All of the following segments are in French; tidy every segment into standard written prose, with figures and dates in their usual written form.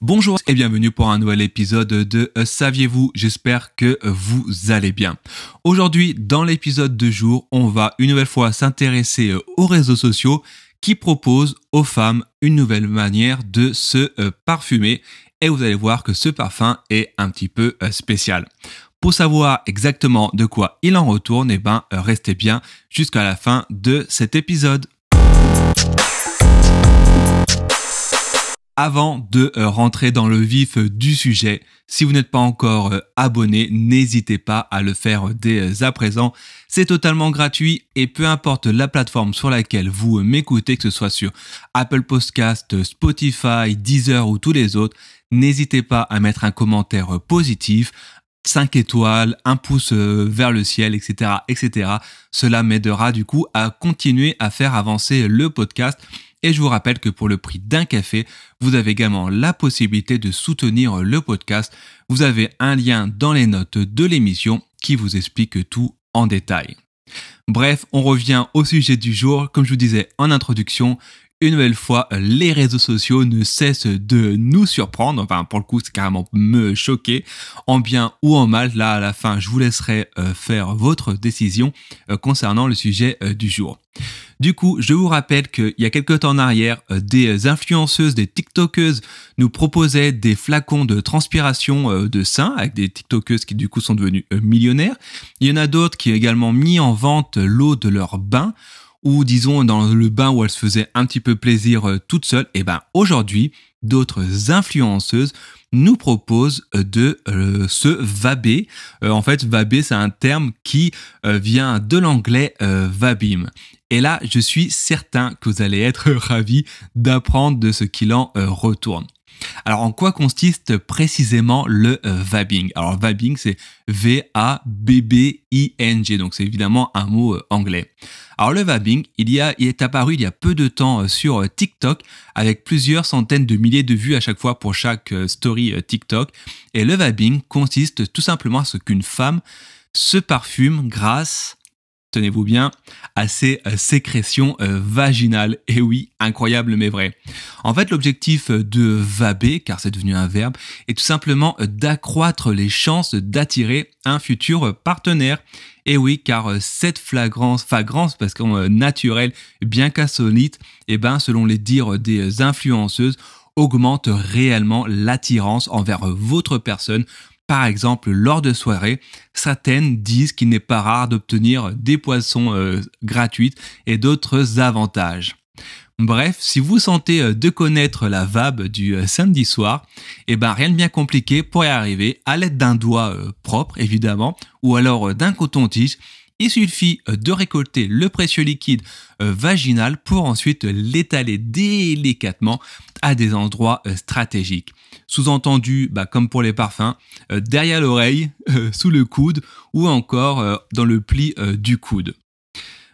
Bonjour et bienvenue pour un nouvel épisode de Saviez-vous? J'espère que vous allez bien. Aujourd'hui, dans l'épisode de jour, on va une nouvelle fois s'intéresser aux réseaux sociaux qui proposent aux femmes une nouvelle manière de se parfumer et vous allez voir que ce parfum est un petit peu spécial. Pour savoir exactement de quoi il en retourne, restez bien jusqu'à la fin de cet épisode. Avant de rentrer dans le vif du sujet, si vous n'êtes pas encore abonné, n'hésitez pas à le faire dès à présent. C'est totalement gratuit et peu importe la plateforme sur laquelle vous m'écoutez, que ce soit sur Apple Podcast, Spotify, Deezer ou tous les autres, n'hésitez pas à mettre un commentaire positif, 5 étoiles, un pouce vers le ciel, etc., etc. Cela m'aidera du coup à continuer à faire avancer le podcast. Et je vous rappelle que pour le prix d'un café, vous avez également la possibilité de soutenir le podcast. Vous avez un lien dans les notes de l'émission qui vous explique tout en détail. Bref, on revient au sujet du jour. Comme je vous disais en introduction, une nouvelle fois, les réseaux sociaux ne cessent de nous surprendre. Enfin, pour le coup, c'est carrément me choquer, en bien ou en mal. Là, à la fin, je vous laisserai faire votre décision concernant le sujet du jour. Du coup, je vous rappelle qu'il y a quelques temps en arrière, des influenceuses, des tiktokeuses nous proposaient des flacons de transpiration de sein avec des tiktokeuses qui du coup sont devenues millionnaires. Il y en a d'autres qui ont également mis en vente l'eau de leur bain ou disons dans le bain où elles se faisaient un petit peu plaisir toutes seules. Et aujourd'hui, d'autres influenceuses nous proposent de se vaber. En fait, vaber, c'est un terme qui vient de l'anglais vabim. Et là, je suis certain que vous allez être ravis d'apprendre de ce qu'il en retourne. Alors, en quoi consiste précisément le vabbing? Alors, vabbing, c'est V-A-B-B-I-N-G, donc c'est évidemment un mot anglais. Alors, le vabbing, il est apparu il y a peu de temps sur TikTok, avec plusieurs centaines de milliers de vues à chaque fois pour chaque story TikTok. Et le vabbing consiste tout simplement à ce qu'une femme se parfume grâce, tenez-vous bien, à ses sécrétions vaginales. Et oui, incroyable mais vrai. En fait, l'objectif de vaber, car c'est devenu un verbe, est tout simplement d'accroître les chances d'attirer un futur partenaire. Et oui, car cette fragrance parce qu'on naturelle, bien qu'insolite, selon les dires des influenceuses, augmente réellement l'attirance envers votre personne. Par exemple, lors de soirées, certaines disent qu'il n'est pas rare d'obtenir des boissons gratuites et d'autres avantages. Bref, si vous sentez de connaître la vab du samedi soir, rien de bien compliqué pour y arriver à l'aide d'un doigt propre, évidemment, ou alors d'un coton-tige. Il suffit de récolter le précieux liquide vaginal pour ensuite l'étaler délicatement à des endroits stratégiques. Sous-entendu, comme pour les parfums, derrière l'oreille, sous le coude ou encore dans le pli du coude.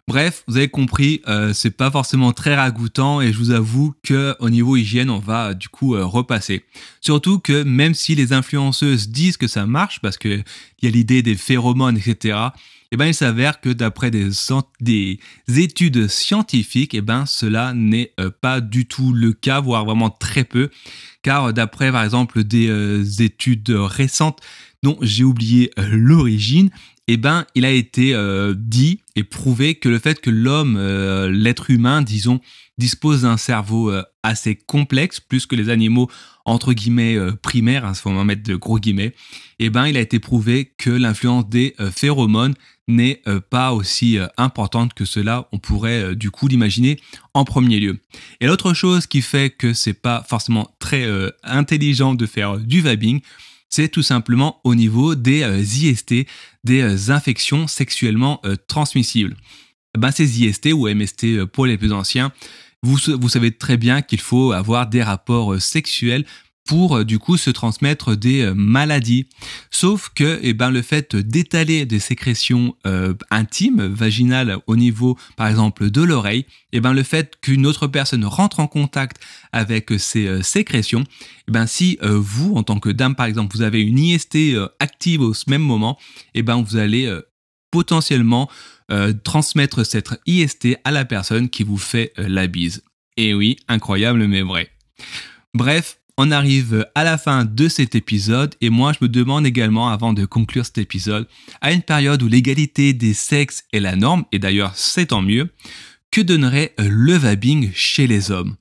Bref, vous avez compris, c'est pas forcément très ragoûtant et je vous avoue que au niveau hygiène, on va du coup repasser. Surtout que même si les influenceuses disent que ça marche, parce que il y a l'idée des phéromones, etc., il s'avère que d'après des études scientifiques, cela n'est pas du tout le cas, voire vraiment très peu, car d'après par exemple des études récentes dont j'ai oublié l'origine, il a été dit et prouvé que le fait que l'homme, l'être humain, disons, dispose d'un cerveau assez complexe, plus que les animaux, entre guillemets, primaires, il faut mettre de gros guillemets, il a été prouvé que l'influence des phéromones n'est pas aussi importante que cela, on pourrait du coup l'imaginer en premier lieu. Et l'autre chose qui fait que c'est pas forcément très intelligent de faire du vabbing, c'est tout simplement au niveau des IST, des infections sexuellement transmissibles. Ces IST ou MST pour les plus anciens, vous savez très bien qu'il faut avoir des rapports sexuels pour du coup se transmettre des maladies. Sauf que le fait d'étaler des sécrétions intimes, vaginales au niveau par exemple de l'oreille, le fait qu'une autre personne rentre en contact avec ces sécrétions, si vous en tant que dame par exemple vous avez une IST active au même moment, vous allez potentiellement transmettre cette IST à la personne qui vous fait la bise. Et oui, incroyable mais vrai. Bref, On arrive à la fin de cet épisode et moi je me demande également, avant de conclure cet épisode, à une période où l'égalité des sexes est la norme, et d'ailleurs c'est tant mieux, que donnerait le vabbing chez les hommes?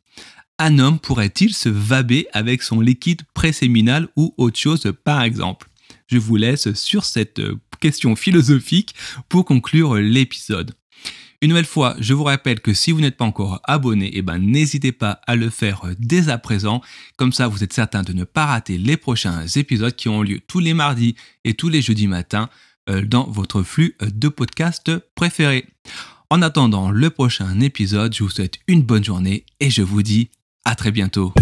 Un homme pourrait-il se vaber avec son liquide préséminal ou autre chose par exemple? Je vous laisse sur cette question philosophique pour conclure l'épisode. Une nouvelle fois, je vous rappelle que si vous n'êtes pas encore abonné, n'hésitez pas à le faire dès à présent. Comme ça, vous êtes certain de ne pas rater les prochains épisodes qui ont lieu tous les mardis et tous les jeudis matins dans votre flux de podcasts préféré. En attendant le prochain épisode, je vous souhaite une bonne journée et je vous dis à très bientôt.